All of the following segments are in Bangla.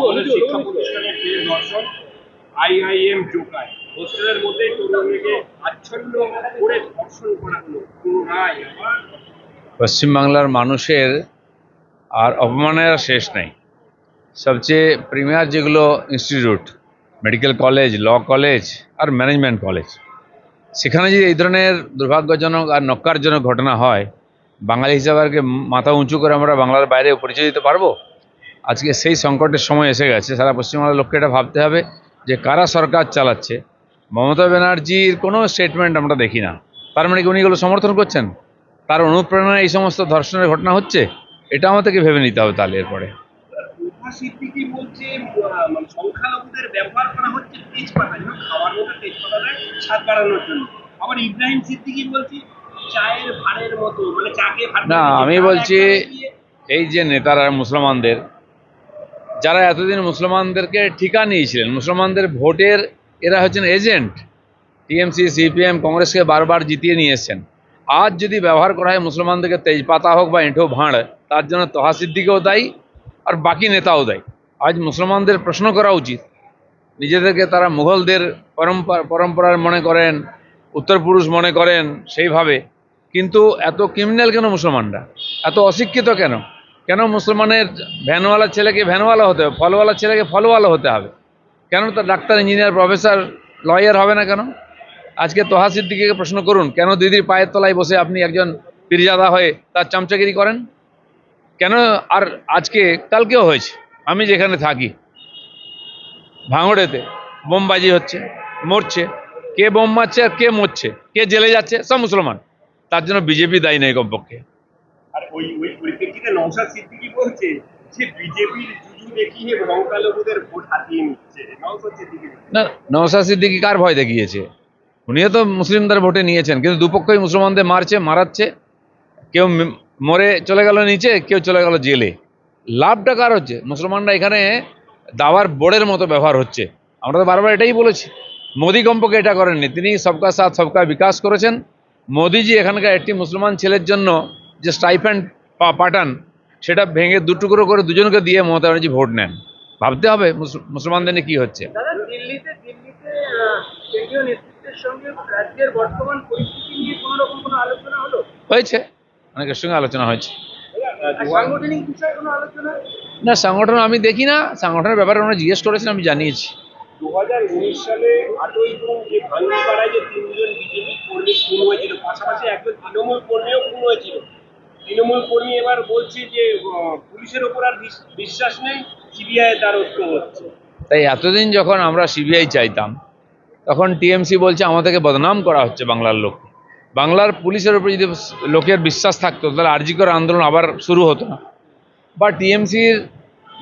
আমাদের শিক্ষা প্রতিষ্ঠানের যে দর্শন আইআইএম জোকায় হোস্টেলের মধ্যে তরুণীকে আচ্ছন্ন করে ধর্ষণ করা হলো কোনো রায় আবার পশ্চিমবাংলার মানুষের আর অপমানের আর শেষ নেই। সবচেয়ে প্রিমিয়ার যেগুলো institute, medical college, law college আর ম্যানেজমেন্ট কলেজ, সেখানে যদি এই ধরনের দুর্ভাগ্যজনক আর নক্কারজনক ঘটনা হয়, বাঙালি হিসাবে আর কি মাথা উঁচু করে আমরা বাংলার বাইরে পরিচয় দিতে পারবো? আজকে সেই সংকটের সময় এসে গেছে। সারা পশ্চিমবাংলার লোককে এটা ভাবতে হবে যে কারা সরকার চালাচ্ছে। মমতা ব্যানার্জির কোনো স্টেটমেন্ট আমরা দেখি না। তার মানে কি উনি এগুলো সমর্থন করছেন? তার অনুপ্রেরণায় এই সমস্ত ধর্ষণের ঘটনা হচ্ছে? এটা আমাদেরকে ভেবে নিতে হবে তাহলে এরপরে। সিদ্দিকী বলছে মানে সংখ্যালঘুদের ব্যবহার করা হচ্ছে তেজপাতা, যেন খাওয়ার মতো তেজপাতা দেয় স্বাদ বাড়ানোর জন্য। আবার ইব্রাহিম সিদ্দিকী বলছে চায়ের ভাঁড়ের মতো, মানে চাকে ভাত না, আমি বলছি এই যে নেতারা মুসলমানদের, যারা এতদিন মুসলমানদেরকে ঠিকা নিয়েছিলেন, মুসলমানদের ভোটের এরা হচ্ছেন এজেন্ট, টিএমসি, সিপিএম, কংগ্রেসকে বারবার জিতিয়ে নিয়ে এসছেন। আজ যদি ব্যবহার করা হয় মুসলমানদেরকে তেজপাতা হোক বা এঁঠো ভাঁড়, তার জন্য তহা সিদ্দিকেও দায়ী আর বাকি নেতাও দায়ী। আজ মুসলমানদের প্রশ্ন করা উচিত, নিজেদেরকে তারা মুঘলদের পরম্পরার মনে করেন, উত্তরপুরুষ মনে করেন সেইভাবে, কিন্তু এত ক্রিমিনাল কেন মুসলমানরা? এত অশিক্ষিত কেন? কেন মুসলমানের ভ্যানওয়ালার ছেলেকে ভ্যানওয়ালা হতে হবে, ফলওয়ালার ছেলেকে ফলওয়ালা হতে হবে? কেন তার ডাক্তার, ইঞ্জিনিয়ার, প্রফেসর, লয়ার হবে না কেন? আজকে তোহা সিদ্দিকীকে প্রশ্ন করুন, কেন দিদির পায়ের তলায় বসে আপনি একজন পীরজাদা হয়ে তার চামচাগিরি করেন? কেন? আর আজকে কালকেও হয়েছে, আমি যেখানে থাকি ভাঙড়েতে বোমবাজি হচ্ছে, মরছে। কে বোম মারছে আর কে মরছে, কে জেলে যাচ্ছে? সব মুসলমান। তার জন্য বিজেপি দায়ী নেই কমপক্ষে। আর ওই পরিপ্রেক্ষিতে নওশাদ সিদ্দিকী বলছে যে বিজেপির জুজু দেখিয়ে সংখ্যালঘুদের ভোট হাতিয়ে নিচ্ছে। নওশাদ সিদ্দিকী না, নওশাদ সিদ্দিকী কার ভয় দেখিয়েছে? উনিও তো মুসলিমদের ভোটে নিয়েছেন, কিন্তু দুপক্ষই মুসলমানদের মারছে, মারাচ্ছে। কেউ মরে চলে গেল নিচে, কেউ চলে গেল জেলে। লাভটা কার হচ্ছে? মুসলমানরা এখানে দাওয়ার বোর্ডের মতো ব্যবহার হচ্ছে। আমরা তো বারবার এটাই বলেছি। মোদি কমপক্ষে এটা করেননি, তিনি সবকা সাথ সবকা বিকাশ করেছেন। মোদিজি এখানকার একটি মুসলমান ছেলের জন্য যে স্টাইপেন্ড পাঠান, সেটা ভেঙে দুটুকরো করে দুজনকে দিয়ে মমতা ব্যানার্জি ভোট নেন। ভাবতে হবে মুসলমানদের নিয়ে কি হচ্ছে। দিল্লিতে কেন্দ্রীয় নেতৃত্বের সঙ্গে রাজ্যের বর্তমান পরিস্থিতি নিয়ে কোনো রকম কোনো আলোচনা হলো? হয়েছে, অনেকের সঙ্গে আলোচনা হয়েছে। সাংগঠনিক বিষয়ে কোনো আলোচনা? না, সংগঠন আমি দেখি না। সংগঠনের ব্যাপারে ওনারা জিজ্ঞেস করেছেন, আমি জানিয়েছি। 2019 সালে 8ই জুন যে ভাঙ্গিপাড়ায় যে 3 জন বিজেপি কর্মী খুন হয়েছিল, পাশাপাশি একজন তৃণমূল কর্মীও খুন হয়েছিল। তৃণমূল কর্মী এবার বলছে যে পুলিশের ওপর আর বিশ্বাস নেই, সিবিআই দ্বারস্থ হচ্ছে। তাই এতদিন যখন আমরা সিবিআই চাইতাম, তখন টিএমসি বলছে আমাদেরকে বদনাম করা হচ্ছে বাংলার লোক। বাংলার পুলিশের উপর যদি লোকের বিশ্বাস থাকতো, তাহলে আরজিকর আন্দোলন আবার শুরু হতো না। বা টিএমসির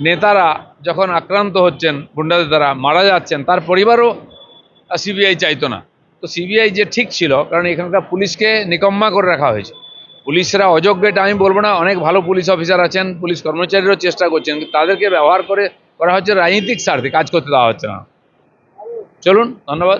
নেতারা যখন আক্রান্ত হচ্ছেন, গুন্ডাদের দ্বারা মারা যাচ্ছেন, তার পরিবারও সিবিআই চাইতো না। তো সিবিআই যে ঠিক ছিল, কারণ এখানকার পুলিশকে নিকম্মা করে রাখা হয়েছে। পুলিশরা অযোগ্য এটা আমি বলবো না, অনেক ভালো পুলিশ অফিসার আছেন, পুলিশ কর্মচারীরাও চেষ্টা করছেন, কিন্তু তাদেরকে ব্যবহার করে করা হচ্ছে রাজনৈতিক স্বার্থে, কাজ করতে দেওয়া হচ্ছে না। চলুন, ধন্যবাদ।